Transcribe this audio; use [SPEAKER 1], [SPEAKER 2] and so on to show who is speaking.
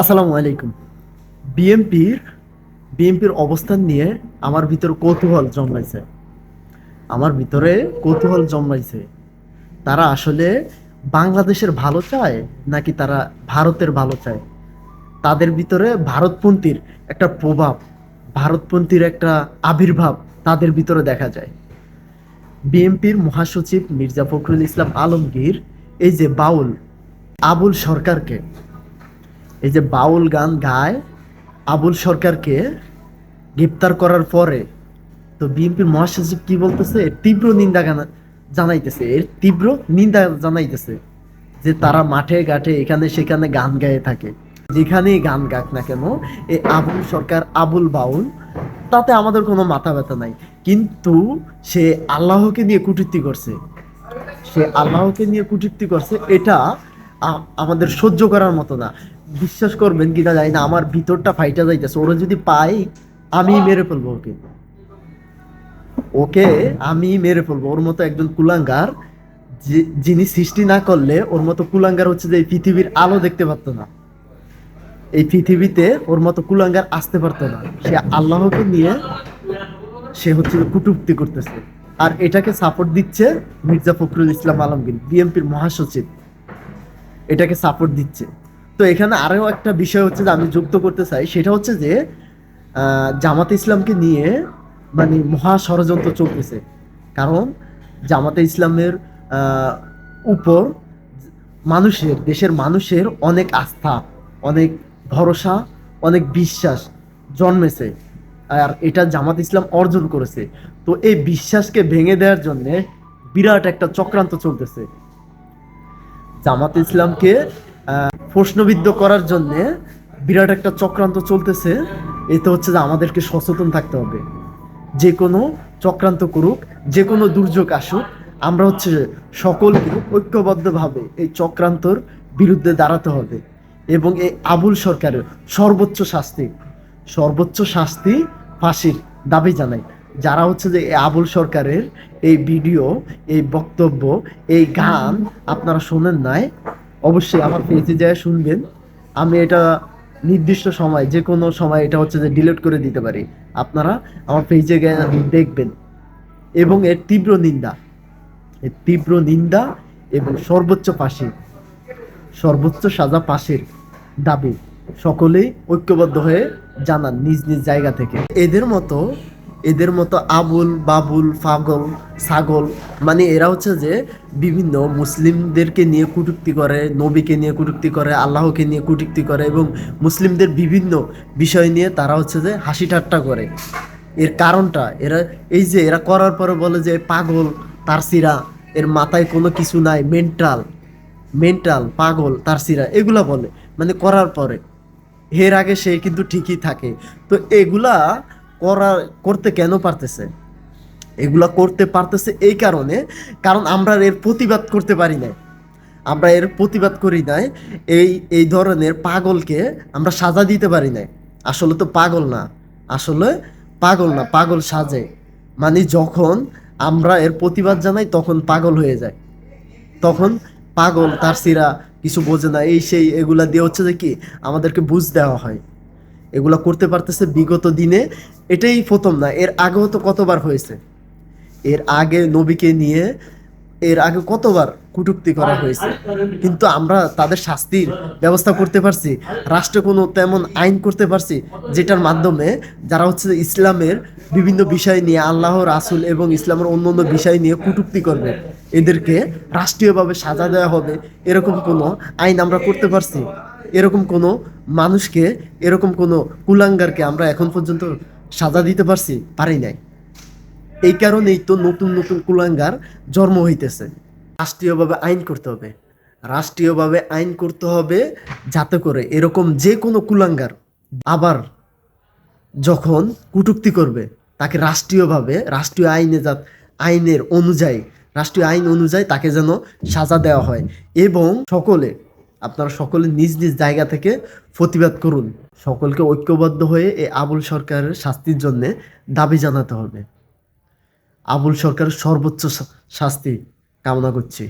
[SPEAKER 1] আসসালামু আলাইকুম। বিএনপির বিএনপির অবস্থান নিয়ে আমার ভিতরে কৌতূহল জন্মাইছে। আমার ভিতরে কৌতূহল জন্মাইছে তারা আসলে বাংলাদেশের ভালো চায় নাকি তারা ভারতের ভালো চায়। তাদের ভিতরে ভারতপন্থীর একটা প্রভাব, ভারতপন্থীর একটা আবির্ভাব তাদের ভিতরে দেখা যায়। বিএনপির মহাসচিব মির্জা ফখরুল ইসলাম আলমগীর এই যে বাউল আবুল সরকারকে, এই যে বাউল গান গায় আবুল সরকারকে গ্রেপ্তার করার পরে তো বিএনপির মহাসচিব কি বলতেছে, এর তীব্র নিন্দা জানাইতেছে, এর তীব্র নিন্দা জানাইতেছে যে তারা মাঠে ঘাটে এখানে সেখানে গান গায়ে থাকে, যেখানেই গান গাক না কেন এই আবুল সরকার আবুল বাউল, তাতে আমাদের কোনো মাথা ব্যথা নাই। কিন্তু সে আল্লাহকে নিয়ে কটূক্তি করছে, সে আল্লাহকে নিয়ে কটূক্তি করছে, এটা আমাদের সহ্য করার মতো না। বিশ্বাস করবেন কিনা জানি না, আমার ভিতরটা ফাইটা যাইতেছে। ওরা যদি পাই আমি মেরে ফেলবো ওকে, ওকে আমি মেরে ফেলবো। ওর মতো একজন কুলাঙ্গার, যিনি সৃষ্টি না করলে ওর মতো কুলাঙ্গার হচ্ছে যে এই পৃথিবীর আলো দেখতে পারতো না, এই পৃথিবীতে ওর মতো কুলাঙ্গার আসতে পারতো না। সে আল্লাহকে নিয়ে সে হচ্ছে কটূক্তি করতেছে, আর এটাকে সাপোর্ট দিচ্ছে মির্জা ফখরুল ইসলাম আলমগীর, বিএনপির মহাসচিব, এটাকে সাপোর্ট দিচ্ছে। তো এখানে আরো একটা বিষয় হচ্ছে যে আমি যুক্ত করতে চাই, সেটা হচ্ছে যে জামাতে ইসলামকে নিয়ে মানে মহা ষড়যন্ত্র চলতেছে। কারণ জামাতে ইসলামের উপর মানুষের, দেশের মানুষের অনেক আস্থা, অনেক ভরসা, অনেক বিশ্বাস জন্মেছে, আর এটা জামাত ইসলাম অর্জন করেছে। তো এই বিশ্বাসকে ভেঙে দেওয়ার জন্য বিরাট একটা চক্রান্ত চলতেছে। জামাত ইসলামকে প্রশ্নবিদ্ধ করার জন্য বিরাট একটা চক্রান্ত চলতেছে। এতে হচ্ছে যে আমাদেরকে সচেতন থাকতে হবে। যে কোনো চক্রান্ত করুক, যে কোনো দুর্যোগ আসুক, আমরা হচ্ছে সকলকে ঐক্যবদ্ধভাবে এই চক্রান্তর বিরুদ্ধে দাঁড়াতে হবে। এবং এই আবুল সরকারের সর্বোচ্চ শাস্তি ফাঁসির দাবি জানাই। যারা হচ্ছে যে এই আবুল সরকারের এই ভিডিও, এই বক্তব্য, এই গান আপনারা শোনেন নাই, অবশ্যই আমার পেজে যায় শুনবেন। আমি এটা নির্দিষ্ট সময়, যে কোনো সময় এটা হচ্ছে যে ডিলিট করে দিতে পারি। আপনারা আমার পেজে গিয়ে দেখবেন। এবং এর তীব্র নিন্দা এবং সর্বোচ্চ সাজা পাশের দাবি সকলেই ঐক্যবদ্ধ হয়ে জানান নিজ নিজ জায়গা থেকে। এদের মতো আবুল বাবুল পাগল ছাগল, মানে এরা হচ্ছে যে বিভিন্ন মুসলিমদেরকে নিয়ে কটূক্তি করে, নবীকে নিয়ে কটূক্তি করে, আল্লাহকে নিয়ে কটূক্তি করে, এবং মুসলিমদের বিভিন্ন বিষয় নিয়ে তারা হচ্ছে যে হাসি ঠাট্টা করে। এর কারণটা এরা, এই যে এরা করার পরে বলে যে পাগল তারসিরা, এর মাথায় কোনো কিছু নাই, মেন্টাল পাগল তারসিরা, এগুলা বলে। মানে করার পরে, এর আগে সে কিন্তু ঠিকই থাকে। তো এগুলা করতে কেন পারতেছে? এগুলা করতে পারতেছে এই কারণে, কারণ আমরা এর প্রতিবাদ করতে পারি না, আমরা এর প্রতিবাদ করি নাই। এই ধরনের পাগলকে আমরা সাজা দিতে পারি নাই। আসলে তো পাগল সাজে। মানে যখন আমরা এর প্রতিবাদ জানাই তখন পাগল হয়ে যায়, তখন পাগল তারসিরা কিছু বোঝে না, এই সেই এগুলা দিয়ে হচ্ছে যে কি আমাদেরকে বুঝ দেওয়া হয়। এগুলা করতে পারতেছে বিগত দিনে, এটাই প্রথম না, এর আগেও তো কতবার হয়েছে। এর আগে নবীকে নিয়ে এর আগে কতবার কটূক্তি করা হয়েছে, কিন্তু আমরা তাদের শাস্তির ব্যবস্থা করতে পারছি। রাষ্ট্রে কোনো তেমন আইন করতে পারছি যেটার মাধ্যমে যারা হচ্ছে ইসলামের বিভিন্ন বিষয় নিয়ে, আল্লাহ রাসূল এবং ইসলামের অন্যান্য বিষয় নিয়ে কটূক্তি করবে, এদেরকে রাষ্ট্রীয়ভাবে সাজা দেওয়া হবে, এরকম কোনো আইন আমরা করতে পারছি? এরকম কোনো মানুষকে, এরকম কোনো কুলাঙ্গারকে আমরা এখন পর্যন্ত সাজা দিতে পারি নাই। এই কারণেই তো নতুন নতুন কুলাঙ্গার জন্ম হইতেছে। রাষ্ট্রীয়ভাবে আইন করতে হবে যাতে করে এরকম যে কোনো কুলাঙ্গার আবার যখন কটূক্তি করবে তাকে রাষ্ট্রীয় আইন অনুযায়ী তাকে যেন সাজা দেওয়া হয়। এবং আপনারা সকলে নিজ নিজ জায়গা থেকে প্রতিবাদ করুন। সকলকে ঐক্যবদ্ধ হয়ে এই আবুল সরকারের শাস্তির জন্য দাবি জানাতে হবে। আবুল সরকারের সর্বোচ্চ শাস্তি কামনা করছি।